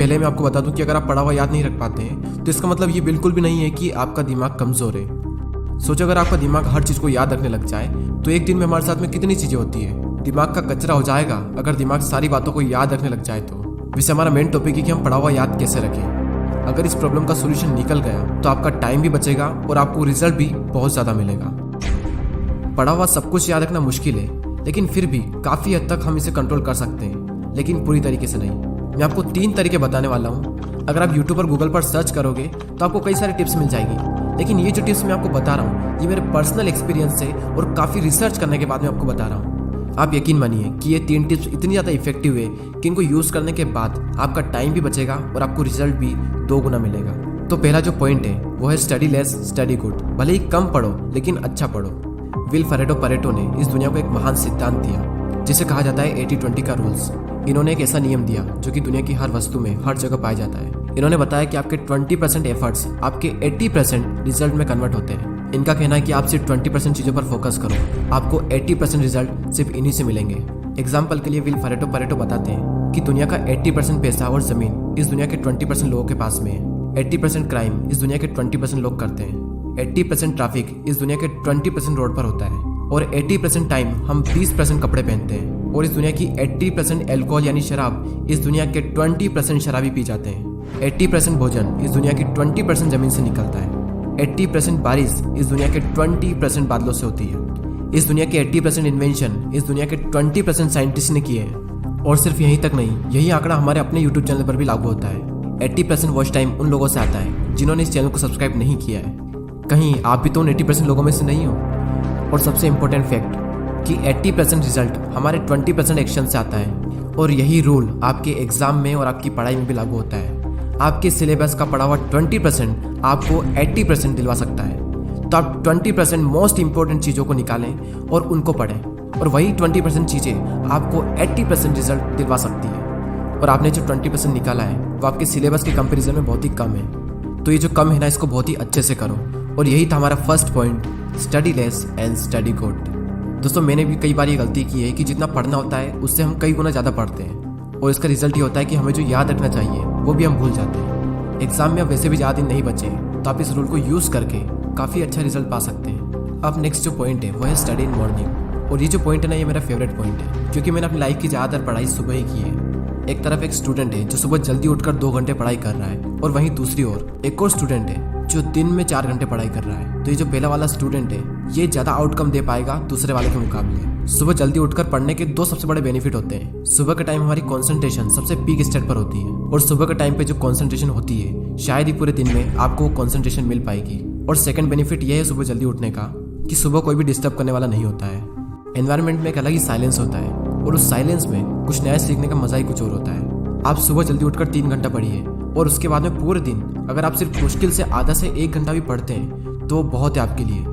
पहले मैं आपको बता दूं कि अगर आप पढ़ा हुआ याद नहीं रख पाते हैं तो इसका मतलब ये बिल्कुल भी नहीं है कि आपका दिमाग कमज़ोर है। सोचो अगर आपका दिमाग हर चीज़ को याद रखने लग जाए तो एक दिन में हमारे साथ में कितनी चीज़ें होती है। दिमाग का कचरा हो जाएगा अगर दिमाग सारी बातों को याद रखने लग जाए तो। वैसे हमारा मेन टॉपिक है कि हम पढ़ा हुआ याद कैसे रखें। अगर इस प्रॉब्लम का सोल्यूशन निकल गया तो आपका टाइम भी बचेगा और आपको रिजल्ट भी बहुत ज़्यादा मिलेगा। पढ़ा हुआ सब कुछ याद रखना मुश्किल है, लेकिन फिर भी काफ़ी हद तक हम इसे कंट्रोल कर सकते हैं, लेकिन पूरी तरीके से नहीं। मैं आपको 3 तरीके बताने वाला हूँ। अगर आप यूट्यूब और गूगल पर सर्च करोगे तो आपको कई सारी टिप्स मिल जाएगी, लेकिन ये जो टिप्स मैं आपको बता रहा हूँ ये मेरे पर्सनल एक्सपीरियंस से और काफ़ी रिसर्च करने के बाद मैं आपको बता रहा हूँ। आप यकीन मानिए कि ये 3 टिप्स इतनी ज़्यादा इफेक्टिव है कि इनको यूज़ करने के बाद आपका टाइम भी बचेगा और आपको रिजल्ट भी 2 गुना मिलेगा। तो पहला जो पॉइंट है वो है स्टडी लेस स्टडी गुड। भले ही कम पढ़ो लेकिन अच्छा पढ़ो। विल परेटो ने इस दुनिया को एक महान सिद्धांत दिया जिसे कहा जाता है 80-20 का रूल्स। इन्होंने एक ऐसा नियम दिया जो कि दुनिया की हर वस्तु में हर जगह पाया जाता है। इन्होंने बताया कि आपके 20% एफर्ट्स आपके 80% रिजल्ट में कन्वर्ट होते हैं। इनका कहना है कि आप सिर्फ 20% चीज़ों पर फोकस करो, आपको 80% रिजल्ट सिर्फ इन्हीं से मिलेंगे। एग्जाम्पल के लिए विल परेटो बताते हैं कि दुनिया का 80% पैसा और जमीन इस दुनिया के 20% लोगों के पास में है। 80% क्राइम इस दुनिया के 20% लोग करते हैं। 80% ट्रैफिक इस दुनिया के 20% रोड पर होता है। और 80% टाइम हम 20% कपड़े पहनते हैं। और इस दुनिया की 80% अल्कोहल यानी शराब इस दुनिया के 20% शराबी पी जाते हैं। 80% भोजन इस दुनिया की 20% जमीन से निकलता है। 80% बारिश इस दुनिया के 20% बादलों से होती है। इस दुनिया के 80% इन्वेंशन इस दुनिया के 20% साइंटिस्ट ने किए हैं। और सिर्फ यहीं तक नहीं, यही आंकड़ा हमारे अपने यूट्यूब चैनल पर भी लागू होता है। 80% वॉच टाइम उन लोगों से आता है जिन्होंने इस चैनल को सब्सक्राइब नहीं किया है। कहीं आप भी तो उन 80% लोगों में से नहीं हो। और सबसे इम्पोर्टेंट फैक्ट कि 80% रिजल्ट हमारे 20% एक्शन से आता है। और यही रूल आपके एग्जाम में और आपकी पढ़ाई में भी लागू होता है। आपके सिलेबस का पढ़ा हुआ 20% आपको 80% दिलवा सकता है। तो आप 20% मोस्ट इंपॉर्टेंट चीज़ों को निकालें और उनको पढ़ें, और वही 20% चीज़ें आपको 80% रिजल्ट दिलवा सकती है। और आपने जो 20% निकाला है वो आपके सिलेबस के कंपैरिजन में बहुत ही कम है। तो ये जो कम है ना, इसको बहुत ही अच्छे से करो। और यही था हमारा first point, study less and study good. दोस्तों, मैंने भी कई बार ये गलती की है कि जितना पढ़ना होता है उससे हम कई गुना ज़्यादा पढ़ते हैं, और इसका रिजल्ट ये होता है कि हमें जो याद रखना चाहिए वो भी हम भूल जाते हैं। एग्जाम में अब वैसे भी ज़्यादा दिन नहीं बचे, तो आप इस रूल को यूज़ करके काफ़ी अच्छा रिजल्ट पा सकते हैं। अब नेक्स्ट जो पॉइंट है वो है स्टडी इन मॉर्निंग। और ये जो पॉइंट है ना, ये मेरा फेवरेट पॉइंट है, क्योंकि मैंने अपनी लाइफ की ज़्यादातर पढ़ाई सुबह ही की है। एक तरफ एक स्टूडेंट है जो सुबह जल्दी उठकर 2 घंटे पढ़ाई कर रहा है, और वहीं दूसरी ओर एक और स्टूडेंट है जो दिन में 4 घंटे पढ़ाई कर रहा है। तो ये जो पहला वाला स्टूडेंट है ये ज़्यादा आउटकम दे पाएगा दूसरे वाले के मुकाबले। सुबह जल्दी उठकर पढ़ने के 2 सबसे बड़े बेनिफिट होते हैं। सुबह के टाइम हमारी कंसंट्रेशन सबसे पीक स्टेट पर होती है, और सुबह के टाइम पे जो कंसंट्रेशन होती है शायद ही पूरे दिन में आपको कंसंट्रेशन मिल पाएगी। और सेकंड बेनिफिट ये है सुबह जल्दी उठने का कि सुबह कोई भी डिस्टर्ब करने वाला नहीं होता है। एनवायरनमेंट में एक अलग ही साइलेंस होता है, और उस साइलेंस में कुछ नया सीखने का मजा ही कुछ और होता है। आप सुबह जल्दी उठकर 3 घंटा पढ़िए, और उसके बाद में पूरे दिन अगर आप सिर्फ मुश्किल से आधा से 1 घंटा भी पढ़ते हैं तो वो बहुत है आपके लिए।